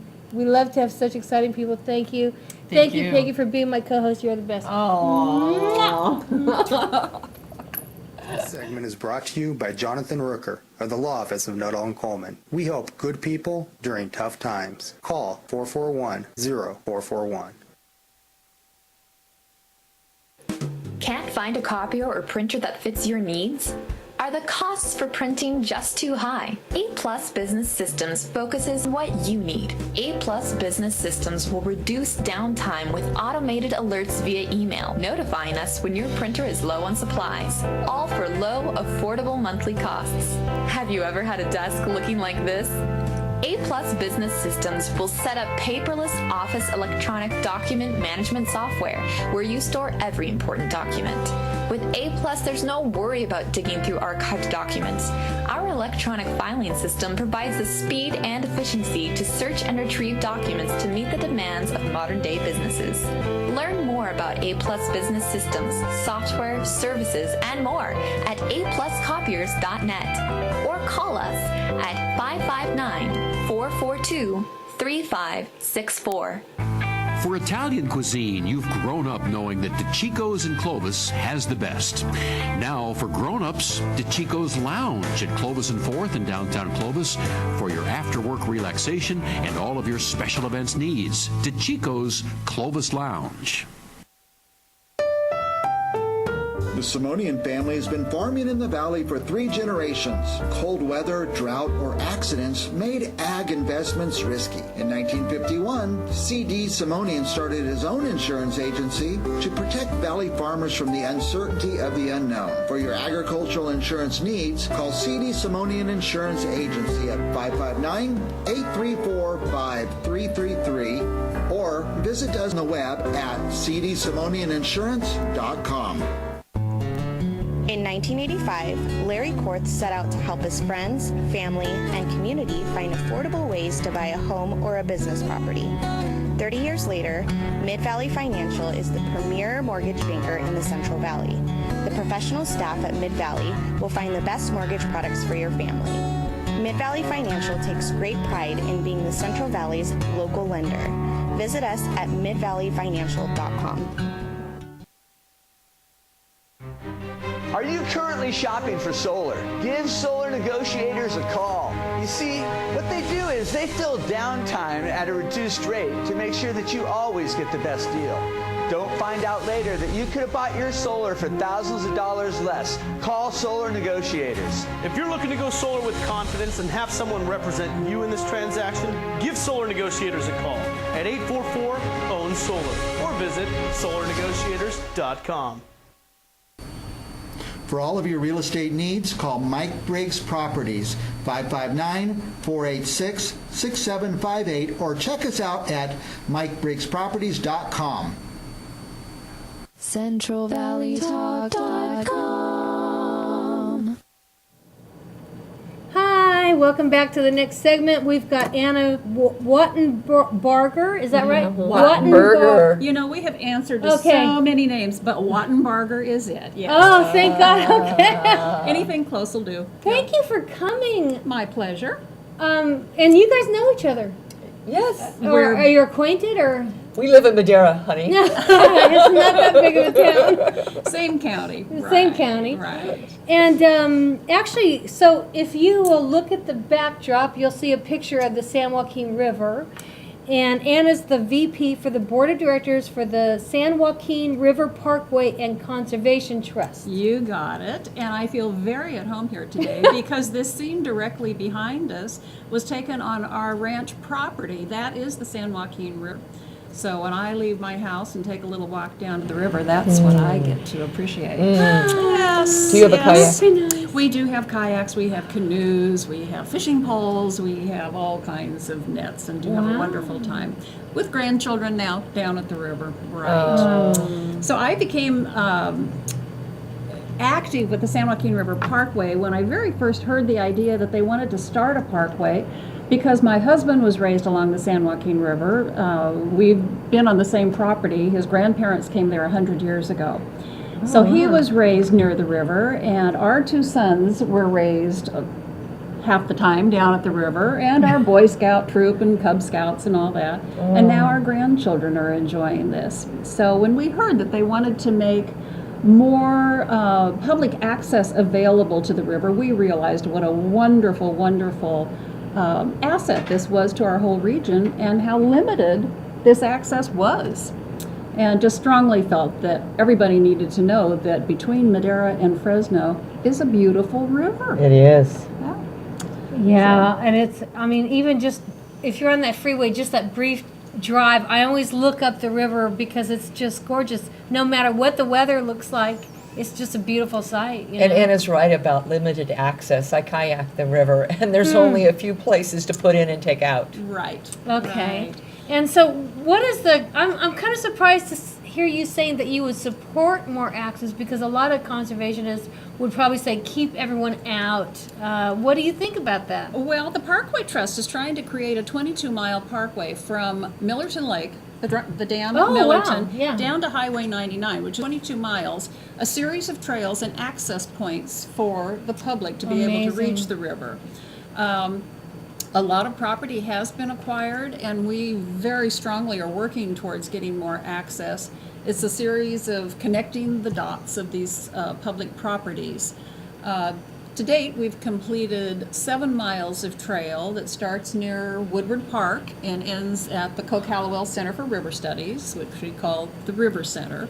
love to have such exciting people. Thank you. Thank you, Peggy, for being my co-host. You're the best. Oh. This segment is brought to you by Jonathan Rooker of the Law Office of Nuttall and Coleman. We help good people during tough times. Call 441-0441. Can't find a copier or printer that fits your needs? Are the costs for printing just too high? A+ Business Systems focuses on what you need. A+ Business Systems will reduce downtime with automated alerts via email, notifying us when your printer is low on supplies, all for low, affordable monthly costs. Have you ever had a desk looking like this? A+ Business Systems will set up paperless office electronic document management software where you store every important document. With A+, there's no worry about digging through archived documents. Our electronic filing system provides the speed and efficiency to search and retrieve documents to meet the demands of modern-day businesses. Learn more about A+ Business Systems, software, services, and more at apluscopiers.net or call us at 559-442-3564. For Italian cuisine, you've grown up knowing that DeCicco's in Clovis has the best. Now, for grown-ups, DeCicco's Lounge at Clovis and 4th in downtown Clovis for your after-work relaxation and all of your special events needs. DeCicco's Clovis Lounge. The Simonian family has been farming in the valley for 3 generations. Cold weather, drought, or accidents made ag investments risky. In 1951, C.D. Simonian started his own insurance agency to protect valley farmers from the uncertainty of the unknown. For your agricultural insurance needs, call C.D. Simonian Insurance Agency at 559-834-5333 or visit us on the web at cdsimonianinsurance.com. In 1985, Larry Korth set out to help his friends, family, and community find affordable ways to buy a home or a business property. 30 years later, Mid-Valley Financial is the premier mortgage banker in the Central Valley. The professional staff at Mid-Valley will find the best mortgage products for your family. Mid-Valley Financial takes great pride in being the Central Valley's local lender. Visit us at midvalleyfinancial.com. Are you currently shopping for solar? Give Solar Negotiators a call. You see, what they do is they fill downtime at a reduced rate to make sure that you always get the best deal. Don't find out later that you could have bought your solar for thousands of dollars less. Call Solar Negotiators. If you're looking to go solar with confidence and have someone represent you in this transaction, give Solar Negotiators a call at 844-OWN-SOLAR or visit solarnegotiators.com. For all of your real estate needs, call Mike Briggs Properties, 559-486-6758, or check us out at MikeBriggsProperties.com. CentralValleyTalk.com. Hi, welcome back to the next segment. We've got Anna Wattenbarger, is that right? Wattenbarger. You know, we have answered to so many names, but Wattenbarger is it. Yes. Oh, thank God. Okay. Anything close will do. Thank you for coming. My pleasure. And you guys know each other? Yes. Are you acquainted or? We live in Madeira, honey. It's not that big of a town. Same county. Same county. Right. And actually, so if you will look at the backdrop, you'll see a picture of the San Joaquin River. And Anna's the VP for the Board of Directors for the San Joaquin River Parkway and Conservation Trust. You got it. And I feel very at home here today because this scene directly behind us was taken on our ranch property. That is the San Joaquin River. So when I leave my house and take a little walk down to the river, that's what I get to appreciate. Yes. Do you have a kayak? We do have kayaks, we have canoes, we have fishing poles, we have all kinds of nets, and do have a wonderful time with grandchildren now down at the river. Right. So I became active with the San Joaquin River Parkway when I very first heard the idea that they wanted to start a parkway. Because my husband was raised along the San Joaquin River. We've been on the same property. His grandparents came there 100 years ago. So he was raised near the river, and our 2 sons were raised half the time down at the river, and our Boy Scout troop and Cub Scouts and all that. And now our grandchildren are enjoying this. So when we heard that they wanted to make more public access available to the river, we realized what a wonderful, wonderful asset this was to our whole region and how limited this access was. And just strongly felt that everybody needed to know that between Madera and Fresno is a beautiful river. It is. Yeah, and it's, I mean, even just, if you're on that freeway, just that brief drive, I always look up the river because it's just gorgeous. No matter what the weather looks like, it's just a beautiful sight. You know? And Anna's right about limited access. I kayak the river, and there's only a few places to put in and take out. Right. Okay. Right. And so what is I'm kind of surprised to hear you saying that you would support more access, because a lot of conservationists would probably say keep everyone out. What do you think about that? Well, the Parkway Trust is trying to create a 22-mile parkway from Millerton Lake, the dam at Millerton, down to Highway 99, which is 22 miles, a series of trails and access points for the public to be able to reach the river. A lot of property has been acquired, and we very strongly are working towards getting more access. It's a series of connecting the dots of these public properties. To date, we've completed 7 miles of trail that starts near Woodward Park and ends at the Coke-Hallowell Center for River Studies, which we call the River Center.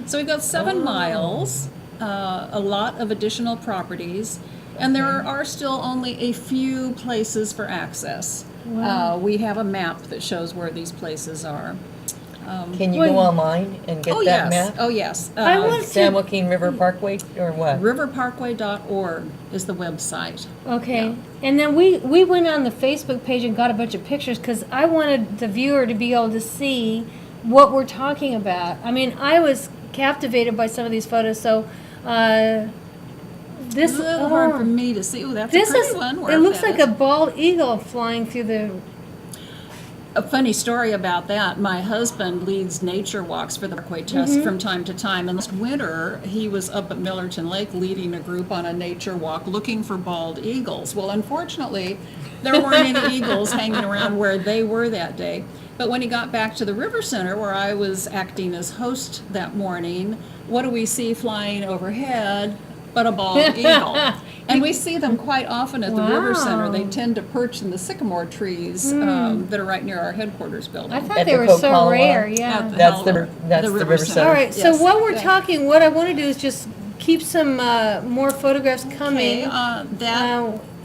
So we've got 7 miles, a lot of additional properties, and there are still only a few places for access. Wow. We have a map that shows where these places are. Can you go online and get that map? Oh, yes. I want San to, Joaquin River Parkway or what? Riverparkway.org is the website. okay, and then we went on the Facebook page and got a bunch of pictures because I wanted the viewer to be able to see what we're talking about. I mean, I was captivated by some of these photos, so this It's a little hard for me to see. Oh, that's a this pretty is, one. it looks like a bald eagle flying through the, A funny story about that, my husband leads nature walks for the Parkway Trust from time to time, and this winter he was up at Millerton Lake leading a group on a nature walk looking for bald eagles. Well, unfortunately, there weren't any eagles hanging around where they were that day. But when he got back to the River Center, where I was acting as host that morning, what do we see flying overhead but a bald eagle? And we see them quite often at the River Center. They tend to perch in the sycamore trees that are right near our headquarters building. I thought they were so rare, yeah. That's the River Center. All right, so while we're talking, what I want to do is just keep some more photographs coming.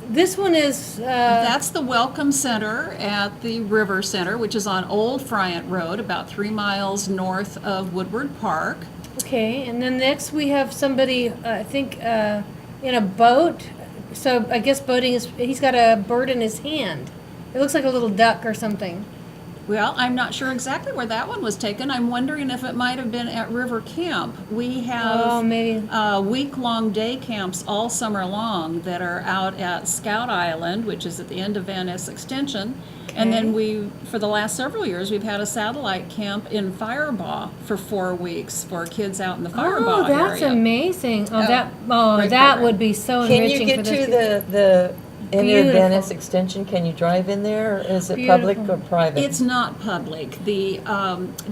This one is... that's the Welcome Center at the River Center, which is on Old Friant Road, about 3 miles north of Woodward Park. Okay, and then next we have somebody, I think, in a boat. So I guess boating is, he's got a bird in his hand. It looks like a little duck or something. Well, I'm not sure exactly where that one was taken. I'm wondering if it might have been at River Camp. We have week-long day camps all summer long that are out at Scout Island, which is at the end of Van Ness Extension. And then for the last several years, we've had a satellite camp in Firebaugh for 4 weeks for kids out in the Firebaugh area. Oh, that's amazing. That would be so enriching. Can you get to the end of Van Ness Extension? Can you drive in there, or is it public or private? It's not public. The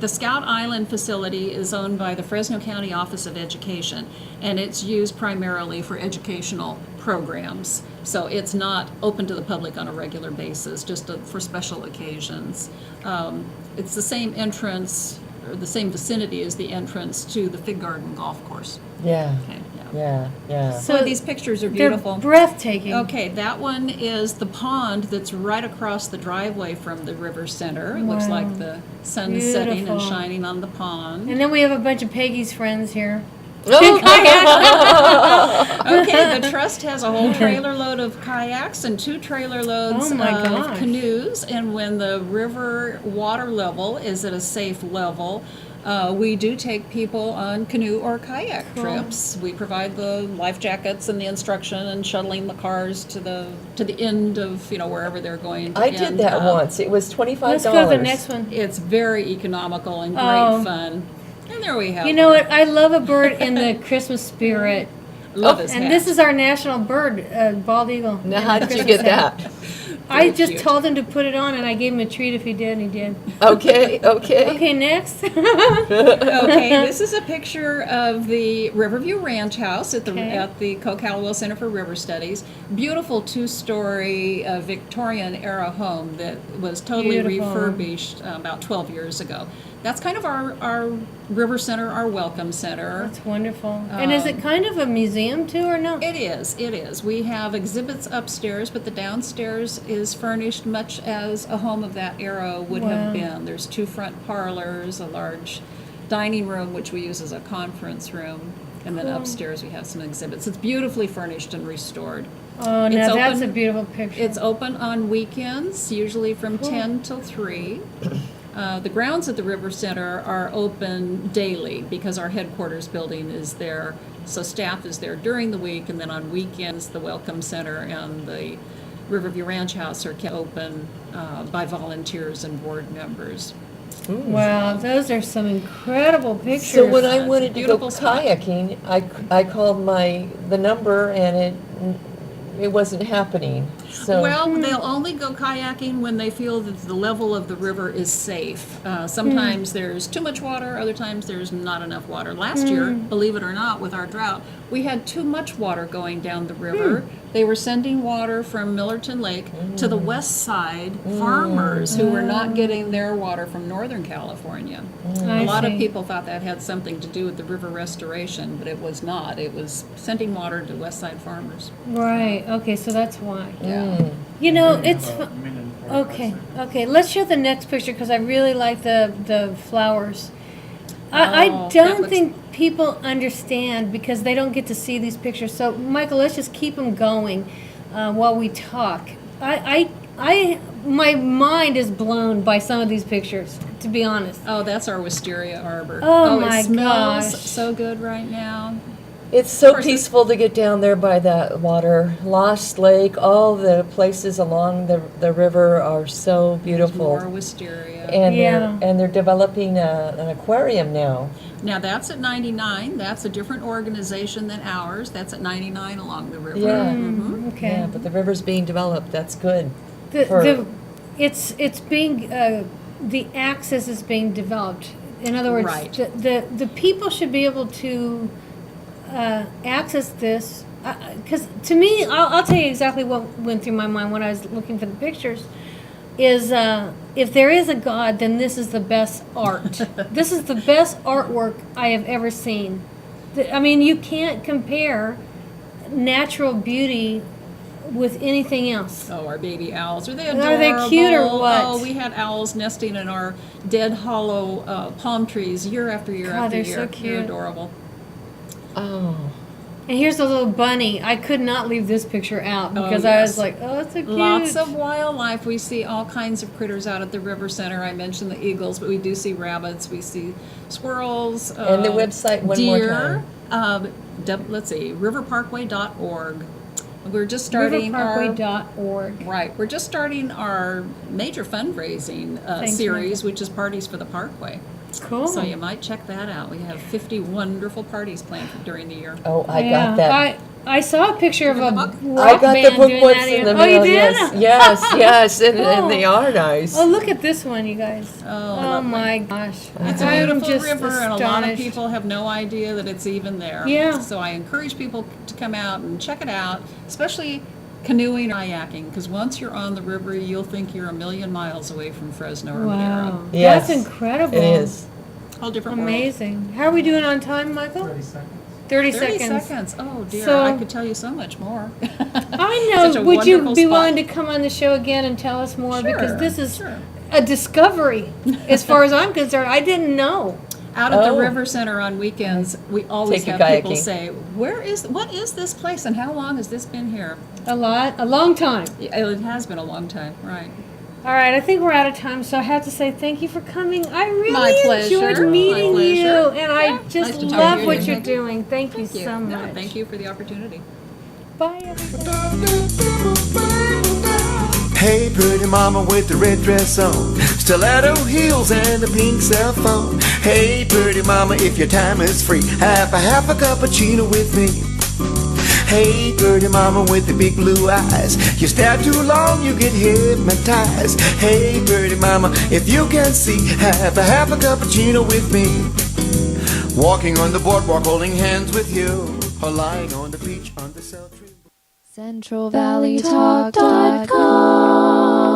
Scout Island facility is owned by the Fresno County Office of Education, and it's used primarily for educational programs. So it's not open to the public on a regular basis, just for special occasions. It's the same entrance, or the same vicinity as the entrance to the Fig Garden Golf Course. Yeah. Okay. Yeah. So these pictures are beautiful. They're breathtaking. Okay, that one is the pond that's right across the driveway from the River Center. It looks like the sun setting and shining on the pond. And then we have a bunch of Peggy's friends here. Okay, the trust has a whole trailer load of kayaks and 2 trailer loads of canoes. And when the river water level is at a safe level, we do take people on canoe or kayak trips. We provide the life jackets and the instruction and shuttling the cars to the end of wherever they're going to I did that once. It was $25. Let's go to the next one. It's very economical and great fun. And there we have You know what? I love a bird in the Christmas spirit. Love his And hat. this is our national bird, bald eagle. Now, how did you get that? I just told him to put it on, and I gave him a treat if he did, and he did. Okay. Okay, next. Okay, this is a picture of the Riverview Ranch House at the Coke-Hallowell Center for River Studies. Beautiful 2-story Victorian-era home that was totally refurbished about 12 years ago. That's kind of our River Center, our Welcome Center. That's wonderful. And is it kind of a museum too, or no? It is. We have exhibits upstairs, but the downstairs is furnished much as a home of that era would have been. There's 2 front parlors, a large dining room, which we use as a conference room, and then upstairs we have some exhibits. It's beautifully furnished and restored. Oh, now that's a beautiful picture. It's open on weekends, usually from 10 till 3. The grounds at the River Center are open daily because our headquarters building is there. So staff is there during the week, and then on weekends, the Welcome Center and the Riverview Ranch House are kept open by volunteers and board members. Wow, those are some incredible pictures. So when I wanted to go kayaking, I called the number, and it wasn't happening. So Well, they'll only go kayaking when they feel that the level of the river is safe. Sometimes there's too much water, other times there's not enough water. Last year, believe it or not, with our drought, we had too much water going down the river. They were sending water from Millerton Lake to the west side farmers who were not getting their water from Northern California. A lot of people thought that had something to do with the river restoration, but it was not. It was sending water to west side farmers. Right, okay, so that's why. Yeah. You know, it's, okay, let's show the next picture, because I really like the flowers. I that don't looks- think people understand, because they don't get to see these pictures. So, Michael, let's just keep them going while we talk. My mind is blown by some of these pictures, to be honest. Oh, that's our wisteria arbor. Oh my it smells gosh. so good right now. it's so peaceful to get down there by that water. Lost Lake, all the places along the river are so beautiful. More wisteria. And they're developing an aquarium now. Now that's at 99. That's a different organization than ours. That's at 99 along the river. Yeah. Okay. Yeah, but the river's being developed. That's good. It's being the access is being developed. In other words, Right. the people should be able to access this. Because to me, I'll tell you exactly what went through my mind when I was looking for the pictures. Is if there is a God, then this is the best art. This is the best artwork I have ever seen. I mean, you can't compare natural beauty with anything else. Oh, our baby owls. Are they adorable? Are they cute or what? Oh, we had owls nesting in our dead hollow palm trees year after year God, after they're year. so cute. They're adorable. Oh. And here's a little bunny. I could not leave this picture out because I was like, oh, it's so cute. Lots of wildlife. We see all kinds of critters out at the river center. I mentioned the eagles, but we do see rabbits. We see squirrels. And the website one more deer. Let's see, riverparkway.org. We're just starting riverparkway.org. Right. We're just starting our major fundraising series, which is Parties for the Parkway. Cool. So you might check that out. We have 50 wonderful parties planned during the year. Oh, I got that. I saw a picture of a rock I got the band book doing once that in the oh, mail. you did? Yes, and Cool. they are nice. Oh, look at this one, you guys. Oh, my gosh. It's a I'm beautiful just river, and a lot of astonished. people have no idea that it's even there. Yeah. So I encourage people to come out and check it out, especially canoeing or kayaking, because once you're on the river, you'll think you're a million miles away from Fresno or Madero. Wow. Yes, That's incredible. It is. Whole different Amazing. How are we doing on time, Michael? 30 seconds. 30 30 seconds. seconds. Oh, dear. So- I could tell you so much more. I Such know. a Would you wonderful be spot. willing to come on the show again and tell us more? Because Sure, this is sure. a discovery, as far as I'm concerned. I didn't know. Out at the Oh. River Center on weekends, we always Take you have people kayaking. say, what is this place and how long has this been here? A long time. Yeah, it has been a long time, right. All right, I think we're out of time, so I have to say thank you for coming. I really My pleasure. enjoyed meeting My you, pleasure. and I Yeah, just nice to talk love to what you. you're doing. Thank you so No, much. thank you for the opportunity. Bye, everybody. Hey, pretty mama with the red dress on, stiletto heels and a pink cell phone. Hey, pretty mama, if your time is free, have a cappuccino with me. Hey, pretty mama with the big blue eyes, you stare too long, you get hypnotized. Hey, pretty mama, if you can see, have a cappuccino with me. Walking on the boardwalk, holding hands with you, or lying on the beach under cell tree. CentralValleyTalk.com